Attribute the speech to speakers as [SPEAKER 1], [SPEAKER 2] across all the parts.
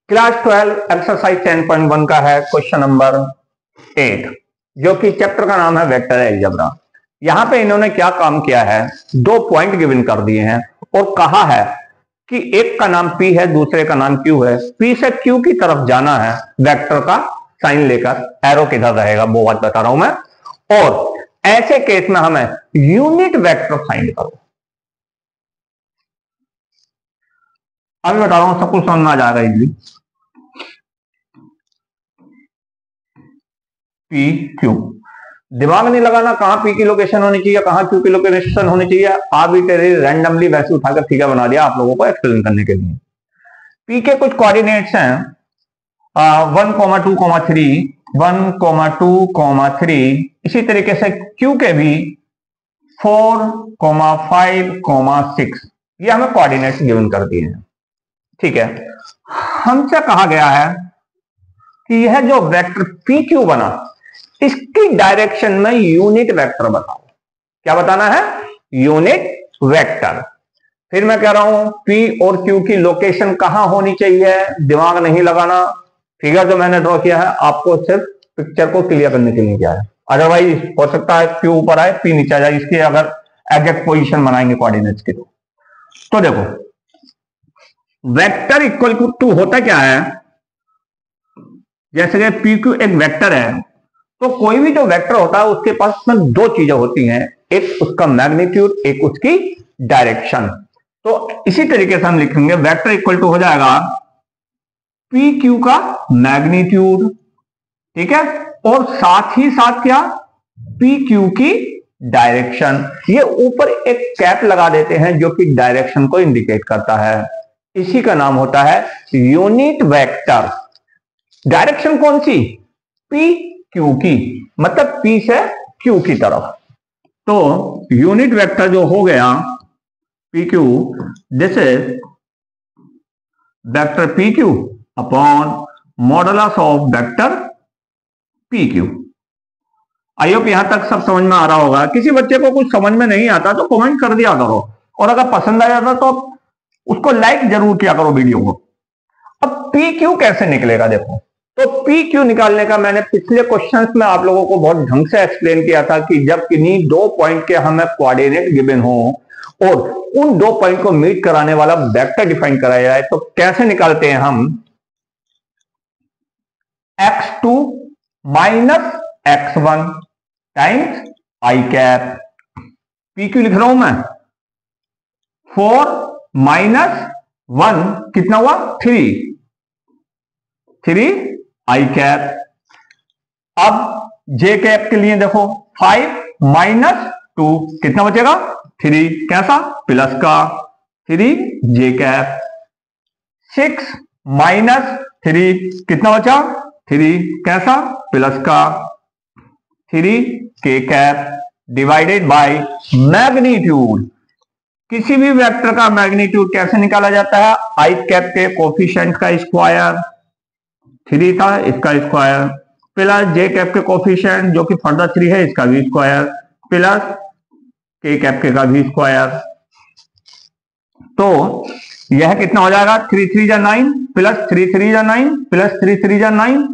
[SPEAKER 1] Class 12 exercise 10.1 का है question number 8, जो कि चैप्टर का नाम है वेक्टर अलजेब्रा। यहां पे इन्होंने क्या काम किया है, 2 पॉइंट गिवन कर दिए हैं और कहा है कि एक का नाम P है, दूसरे का नाम Q है। P से Q की तरफ जाना है वेक्टर का साइन लेकर, एरो किधर रहेगा वो बात बता रहा हूं मैं। और ऐसे केस में हमें यूनिट वेक्टर फाइंड करो। अभी बता रहा हूं, सब कुछ समझ में आ जाएगा इजली। पी क्यू, दिमाग नहीं लगाना कहां पी की लोकेशन होनी चाहिए, कहां क्यू की लोकेशन होनी चाहिए। आर्बिट्रेरी रैंडमली वैसे उठाकर फिगर बना दिया आप लोगों को एक्सप्लेन करने के लिए। पी के कुछ कोऑर्डिनेट्स हैं 1,2,3, 1,2,3। इसी तरीके से क्यू के भी 4,5,6 ये हमें कोऑर्डिनेट्स गिवन कर दिए हैं। ठीक है, हमसे कहा गया है कि यह जो वेक्टर पी क्यू बना इसकी डायरेक्शन में यूनिट वेक्टर बताओ। क्या बताना है? Unit vector. फिर मैं कह रहा हूं पी और क्यू की लोकेशन कहां होनी चाहिए, दिमाग नहीं लगाना। फिगर जो मैंने ड्रॉ किया है आपको सिर्फ पिक्चर को क्लियर करने के लिए किया है। अदरवाइज हो सकता है क्यू ऊपर आए पी नीचे आ जाए, इसकी अगर एग्जैक्ट पोजीशन बनाएंगे कोऑर्डिनेट्स की। तो देखो वेक्टर इक्वल टू होता क्या है, जैसे कि पी क्यू एक वेक्टर है तो कोई भी जो वेक्टर होता है उसके पास में 2 चीजें होती हैं, एक उसका मैग्नीट्यूड, एक उसकी डायरेक्शन। तो इसी तरीके से हम लिखेंगे वेक्टर इक्वल टू हो जाएगा पी क्यू का मैग्नीट्यूड, ठीक है, और साथ ही साथ क्या, पी क्यू की डायरेक्शन। ये ऊपर एक कैप लगा देते हैं जो कि डायरेक्शन को इंडिकेट करता है, इसी का नाम होता है यूनिट वेक्टर। डायरेक्शन कौन सी? पी क्यू की, मतलब पी से क्यू की तरफ। तो यूनिट वेक्टर जो हो गया P Q, this is vector P Q upon modulus of vector P Q. I hope यहां तक सब समझ में आ रहा होगा। किसी बच्चे को कुछ समझ में नहीं आता तो कमेंट कर दिया करो, और अगर पसंद आ जाता तो उसको लाइक जरूर किया करो वीडियो को। अब पी क्यू कैसे निकलेगा देखो, तो पी क्यू निकालने का मैंने पिछले क्वेश्चंस में आप लोगों को बहुत ढंग से एक्सप्लेन किया था कि जब किन्हीं 2 पॉइंट के हमें कोऑर्डिनेट गिवन हो और उन 2 पॉइंट को मीट कराने वाला वेक्टर डिफाइन कराया जाए तो कैसे निकालते हैं हम, x2 minus x1 times I cap. P Q लिख रहा हूं मैं, 4 माइनस 1 कितना हुआ, 3 आई कैप। अब जे कैप के लिए देखो 5 माइनस 2 कितना बचेगा, 3, कैसा, प्लस का 3 जे कैप। 6 माइनस 3 कितना बचा, 3, कैसा, प्लस का 3 K cap divided by magnitude. किसी भी वेक्टर का मैग्नीट्यूड कैसे निकाला जाता है, आई कैप के कोफिशिएंट का स्क्वायर, 3 था इसका स्क्वायर, प्लस जे कैप के कोफिशिएंट जो कि फर्दर 3 है इसका भी स्क्वायर, प्लस के कैप के का भी स्क्वायर। तो यह कितना हो जाएगा, 3 3 जा 9 प्लस 3 3 जा 9 प्लस 3 3 जा 9,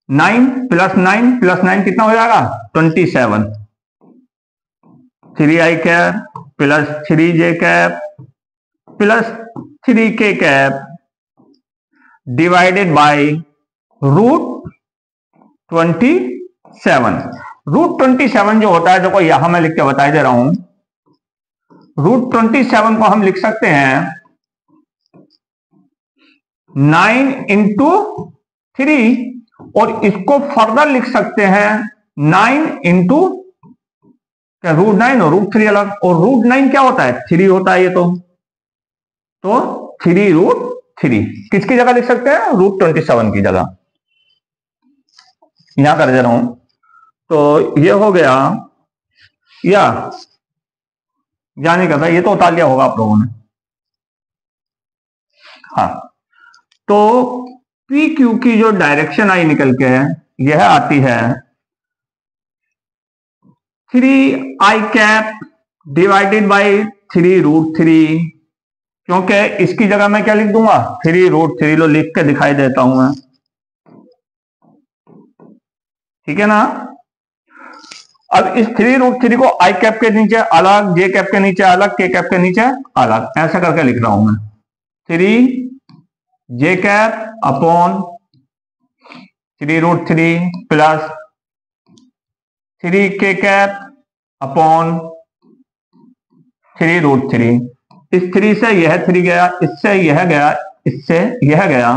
[SPEAKER 1] 9 प्लस 9 प्लस 9 कितना हो जाएगा, 27। 3 I cap plus 3 J cap plus 3 K cap divided by root 27। Root 27 जो होता है, देखो यहां मैं लिख के बता दे रहा हूं, रूट 27 को हम लिख सकते हैं 9 इंटू 3, और इसको फर्दर लिख सकते हैं 9 इंटू रूट 9 और रूट 3 अलग। और रूट 9 क्या होता है, 3 होता है ये तो 3 रूट 3 किसकी जगह लिख सकते हैं, रूट 27 की जगह, यहां कर दे रहा हूं। तो ये हो गया, या नहीं करता, ये तो उतार लिया होगा आप लोगों ने। हाँ, तो पी क्यू की जो डायरेक्शन आई निकल के है यह आती है 3 I cap divided bye 3 root 3 क्योंकि इसकी जगह मैं क्या लिख दूंगा, 3√3 लो लिख के दिखाई देता हूं मैं, ठीक है ना। अब इस 3√3 को आई कैप के नीचे अलग, जे कैप के नीचे अलग, के कैप के नीचे अलग, ऐसा करके लिख रहा हूं मैं। 3 J cap upon 3√3 plus 3 K cap upon 3√3। इस 3 से यह 3 गया, इससे यह गया, इससे यह गया।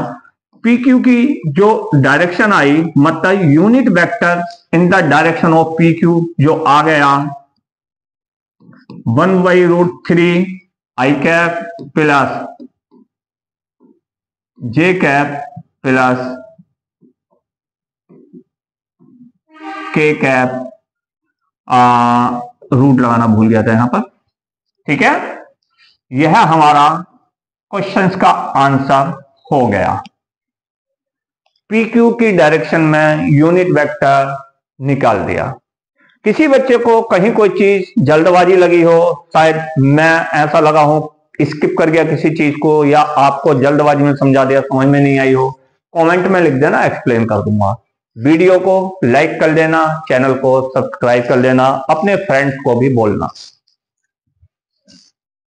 [SPEAKER 1] पी क्यू की जो डायरेक्शन आई, मतलब unit vector in the direction of P Q जो आ गया 1/√3 आई कैप प्लस जे कैप प्लस के कैप, रूट लगाना भूल गया था यहां पर, ठीक है। यह हमारा क्वेश्चंस का आंसर हो गया। पी क्यू की डायरेक्शन में यूनिट वेक्टर निकाल दिया। किसी बच्चे को कहीं कोई चीज जल्दबाजी लगी हो, शायद मैं ऐसा लगा हूं स्किप कर गया किसी चीज को, या आपको जल्दबाजी में समझा दिया, समझ में नहीं आई हो, कमेंट में लिख देना, एक्सप्लेन कर दूंगा। वीडियो को लाइक कर देना, चैनल को सब्सक्राइब कर देना, अपने फ्रेंड्स को भी बोलना।